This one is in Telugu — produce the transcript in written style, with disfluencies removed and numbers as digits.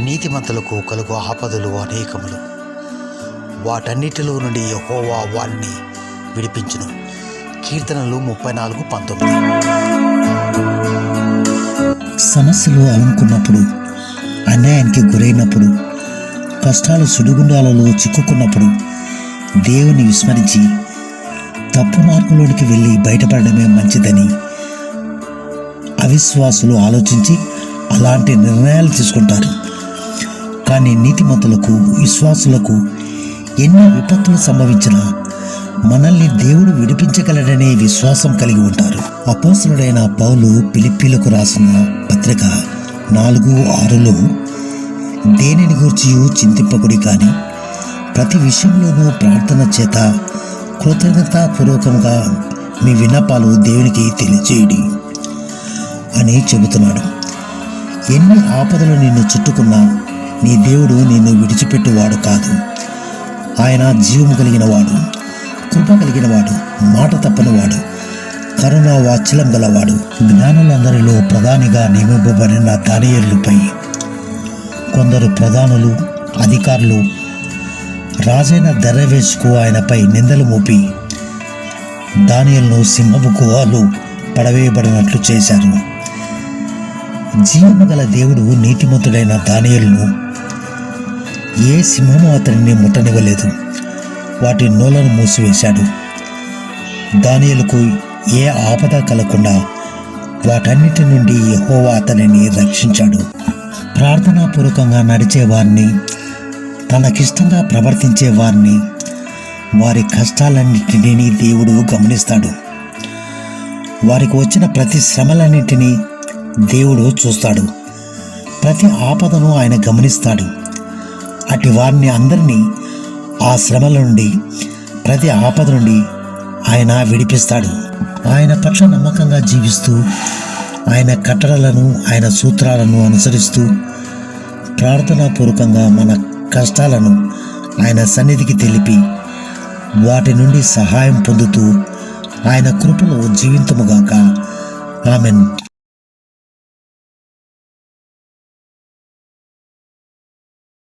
నీతిమంతులకు కలుగు ఆపదలు అనేకములు, వాటన్నిటిలో నుండి యెహోవా వారిని విడిపించును. కీర్తనలు 34:19. సమస్యలు అలుముకున్నప్పుడు, అన్యాయానికి గురైనప్పుడు, కష్టాలు సుడిగుండాలలో చిక్కుకున్నప్పుడు దేవుని విస్మరించి తప్పు మార్గంలోనికి వెళ్ళి బయటపడడమే మంచిదని అవిశ్వాసులు ఆలోచించి అలాంటి నిర్ణయాలు తీసుకుంటారు. కానీ నీతిమంతులకు, విశ్వాసులకు ఎన్ని విపత్తులు సంభవించినా మనల్ని దేవుడు విడిపించగలడనే విశ్వాసం కలిగి ఉంటారు. అపోస్తలుడైన పౌలు ఫిలిప్పీలకు రాసిన పత్రిక 4:6లో దేనిని గూర్చియు చింతింపకుడి, కానీ ప్రతి విషయంలోనూ ప్రార్థన చేత కృతజ్ఞతాపూర్వకంగా మీ విన్నపాలు దేవునికి తెలియజేయడి అని చెబుతున్నాడు. ఎన్ని ఆపదలు నిన్ను చుట్టుకున్నా నీ దేవుడు నిన్ను విడిచిపెట్టేవాడు కాదు. ఆయన జీవము కలిగిన వాడు, కృప కలిగిన వాడు, మాట తప్పనివాడు, కరుణ వాత్సల్యం గలవాడు. జ్ఞానులందరిలో ప్రధానిగా నియమింపబడిన దానియేలుపై కొందరు ప్రధానులు, అధికారులు రాజైన దర్యావేషుకు ఆయనపై నిందలు మోపి దానియేలును సింహపు గుహలో పడవేయబడినట్లు చేశారు. జీవము గల దేవుడు నీతిమంతుడైన దానియేలును ఏ సింహము అతనిని ముట్టనివ్వలేదు. వాటి నోలను మూసివేశాడు. దానియేలుకు ఏ ఆపద కలగకుండా వాటన్నిటి నుండి యెహోవా అతనిని రక్షించాడు. ప్రార్థనాపూర్వకంగా నడిచే వారిని, తనకిష్టంగా ప్రవర్తించే వారిని, వారి కష్టాలన్నింటినీ దేవుడు గమనిస్తాడు. వారికి వచ్చిన ప్రతి శ్రమలన్నింటినీ దేవుడు చూస్తాడు. ప్రతి ఆపదను ఆయన గమనిస్తాడు. అటు వారిని అందరినీ ఆ శ్రమల నుండి, ప్రతి ఆపద నుండి ఆయన విడిపిస్తాడు. ఆయన పట్ల నమ్మకంగా జీవిస్తూ, ఆయన కట్టడలను, ఆయన సూత్రాలను అనుసరిస్తూ, ప్రార్థనాపూర్వకంగా మన కష్టాలను ఆయన సన్నిధికి తెలిపి వాటి నుండి సహాయం పొందుతూ ఆయన కృపలో జీవింతుముగాక. ఆమెన్.